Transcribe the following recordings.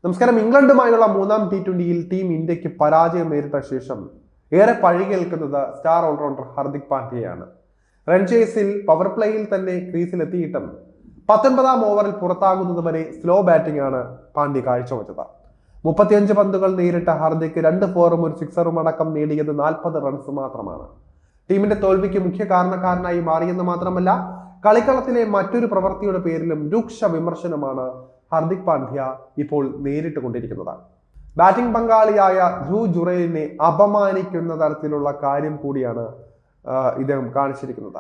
നമസ്കാരം. ഇംഗ്ലണ്ടുമായുള്ള മൂന്നാം T20-യിൽ ടീം ഇന്ത്യക്ക് പരാജയം നേരിട്ട ശേഷം ഏറെ പഴി കേൾക്കുന്നത് സ്റ്റാർ ഓൾറൗണ്ടർ ഹാർദിക് പാണ്ഡ്യയാണ്. റൺ ചേസിൽ പവർ പ്ലേയിൽ തന്നെ ക്രീസിലെത്തിയിട്ടും 19ാം ഓവറിൽ പുറത്താകുന്നതുവരെ സ്ലോ ബാറ്റിംഗ് ആണ് പാണ്ഡ്യ കാഴ്ചവെച്ചത്. 35 പന്തുകൾ നേരിട്ട ഹാർദിക് 2 ഫോറും ഒരു സിക്സറും അടക്കം നേടിയത് 40 റൺസ് മാത്രമാണ്. ടീമിന്റെ തോൽവിക്ക് മുഖ്യ കാരണക്കാരനായി മാറിയെന്ന് മാത്രമല്ല, കളിക്കളത്തിലെ മറ്റൊരു പ്രവൃത്തിയുടെ പേരിലും രൂക്ഷ വിമർശനമാണ് ഹാർദിക് പാണ്ഡ്യ ഇപ്പോൾ നേരിട്ട് കൊണ്ടിരിക്കുന്നത്. ബാറ്റിംഗ് പങ്കാളിയായ ധ്രുവ് ജുറേലിനെ അപമാനിക്കുന്ന തരത്തിലുള്ള കാര്യം കൂടിയാണ് ഇദ്ദേഹം കാണിച്ചിരിക്കുന്നത്.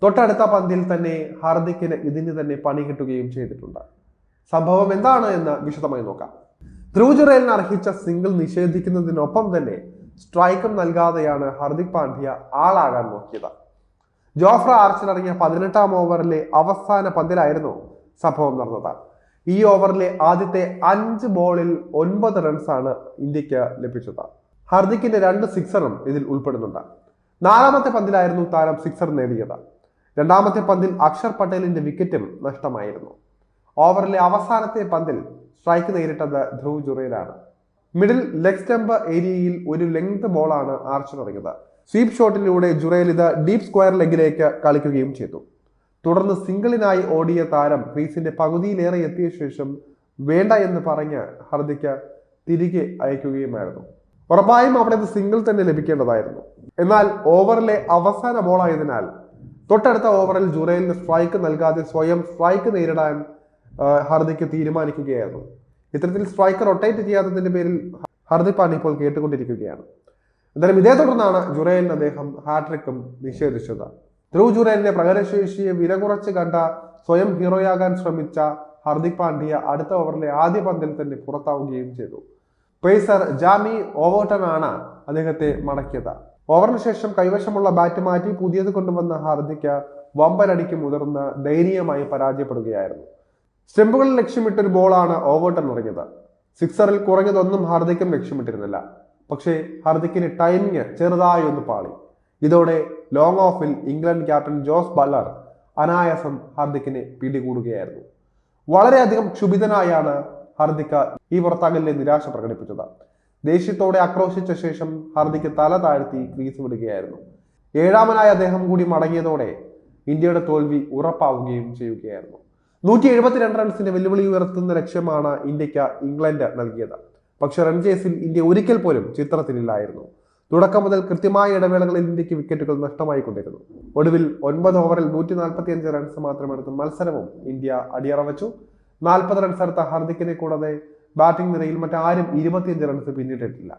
തൊട്ടടുത്ത പന്തിൽ തന്നെ ഹാർദിക്കിന് ഇതിന് തന്നെ പണി കിട്ടുകയും ചെയ്തിട്ടുണ്ട്. സംഭവം എന്താണ് എന്ന് വിശദമായി നോക്കാം. ധ്രുവ് ജുറേലിന് അർഹിച്ച സിംഗിൾ നിഷേധിക്കുന്നതിനൊപ്പം തന്നെ സ്ട്രൈക്കും നൽകാതെയാണ് ഹാർദിക് പാണ്ഡ്യ ആളാകാൻ നോക്കിയത്. ജോഫ്ര ആർച്ചർ ഇറങ്ങിയ 18ാം ഓവറിലെ അവസാന പന്തിലായിരുന്നു സംഭവം നടന്നത്. ഈ ഓവറിലെ ആദ്യത്തെ 5 ബോളിൽ 9 റൺസാണ് ഇന്ത്യക്ക് ലഭിച്ചത്. ഹാർദിക്കിന്റെ 2 സിക്സറും ഇതിൽ ഉൾപ്പെടുന്നുണ്ട്. 4ാമത്തെ പന്തിലായിരുന്നു താരം സിക്സർ നേടിയത്. 2ാമത്തെ പന്തിൽ അക്ഷർ പട്ടേലിന്റെ വിക്കറ്റും നഷ്ടമായിരുന്നു. ഓവറിലെ അവസാനത്തെ പന്തിൽ സ്ട്രൈക്ക് നേരിട്ടത് ധ്രുവ് ജുറേലാണ്. മിഡിൽ ലെഗ് സ്റ്റംപ് ഏരിയയിൽ ഒരു ലെങ്ത് ബോളാണ് ആർച്ചർ എറിഞ്ഞത്. സ്വീപ്പ് ഷോട്ടിലൂടെ ജുറേൽ ഇത് ഡീപ് സ്ക്വയർ ലെഗിലേക്ക് കളിക്കുകയും ചെയ്തു. തുടർന്ന് സിംഗിളിനായി ഓടിയ താരം ക്രീസിന്റെ പകുതിയിലേറെ എത്തിയ ശേഷം വേണ്ട എന്ന് പറഞ്ഞ് ഹാർദിക്ക് തിരികെ അയക്കുകയുമായിരുന്നു. ഉറപ്പായും അവിടെ സിംഗിൾ തന്നെ ലഭിക്കേണ്ടതായിരുന്നു. എന്നാൽ ഓവറിലെ അവസാന ബോളായതിനാൽ തൊട്ടടുത്ത ഓവറിൽ ജുറേലിന് സ്ട്രൈക്ക് നൽകാതെ സ്വയം സ്ട്രൈക്ക് നേരിടാൻ ഹാർദിക്ക് തീരുമാനിക്കുകയായിരുന്നു. ഇത്തരത്തിൽ സ്ട്രൈക്ക് റൊട്ടേറ്റ് ചെയ്യാത്തതിന്റെ പേരിൽ ഹാർദിക് പാണ്ഡ്യ ഇപ്പോൾ കേട്ടുകൊണ്ടിരിക്കുകയാണ്. എന്തായാലും ഇതേ തുടർന്നാണ് ജുറേലിന് അദ്ദേഹം ഹാട്രിക്കും നിഷേധിച്ചത്. ധ്രുവ് ജുറേലിന്റെ പ്രകടനശേഷിയെ വില കുറച്ച് കണ്ട സ്വയം ഹീറോയാകാൻ ശ്രമിച്ച ഹാർദിക് പാണ്ഡ്യ അടുത്ത ഓവറിലെ ആദ്യ പന്തിൽ തന്നെ പുറത്താവുകയും ചെയ്തു. പേസർ ജാമി ഓവർട്ടനാണ് അദ്ദേഹത്തെ മടക്കിയത്. ഓവറിന് ശേഷം കൈവശമുള്ള ബാറ്റ് മാറ്റി പുതിയത് കൊണ്ടുവന്ന ഹാർദിക്ക് വമ്പനടിക്ക് മുതിർന്ന് ദയനീയമായി പരാജയപ്പെടുകയായിരുന്നു. സ്റ്റെമ്പുകളിൽ ലക്ഷ്യമിട്ടൊരു ബോളാണ് ഓവർട്ടൺ എറിഞ്ഞത്. സിക്സറിൽ കുറഞ്ഞതൊന്നും ഹാർദിക്കും ലക്ഷ്യമിട്ടിരുന്നില്ല. പക്ഷേ ഹാർദിക്കിന് ടൈമിങ് ചെറുതായി ഒന്ന് പാളി. ഇതോടെ ലോങ് ഓഫിൽ ഇംഗ്ലണ്ട് ക്യാപ്റ്റൻ ജോസ് ബട്ട്ലർ അനായാസം ഹാർദിക്കിനെ പിടികൂടുകയായിരുന്നു. വളരെയധികം ക്ഷുഭിതനായാണ് ഹാർദിക്ക് ഈ പുറത്താകലിലെ നിരാശ പ്രകടിപ്പിച്ചത്. ദേഷ്യത്തോടെ ആക്രോശിച്ച ശേഷം ഹാർദിക്ക് തല താഴ്ത്തി ക്രീസ് വിടുകയായിരുന്നു. 7ാമനായ അദ്ദേഹം കൂടി മടങ്ങിയതോടെ ഇന്ത്യയുടെ തോൽവി ഉറപ്പാവുകയും ചെയ്യുകയായിരുന്നു. 172 റൺസിന്റെ വെല്ലുവിളി ഉയർത്തുന്ന ലക്ഷ്യമാണ് ഇന്ത്യക്ക് ഇംഗ്ലണ്ട് നൽകിയത്. പക്ഷെ റൺ ചേസിൽ ഇന്ത്യ ഒരിക്കൽ പോലും ചിത്രത്തിലില്ലായിരുന്നു. തുടക്കം മുതൽ കൃത്യമായ ഇടവേളകളിൽ ഇന്ത്യക്ക് വിക്കറ്റുകൾ നഷ്ടമായിക്കൊണ്ടിരുന്നു. ഒടുവിൽ 9 ഓവറിൽ 145 റൺസ് മാത്രമെടുത്ത് മത്സരവും ഇന്ത്യ അടിയറ വെച്ചു. 40 റൺസ് എടുത്ത ഹാർദിക്കിനെ കൂടാതെ ബാറ്റിംഗ് നിരയിൽ മറ്റാരും 25 റൺസ് പിന്നിട്ടിട്ടില്ല.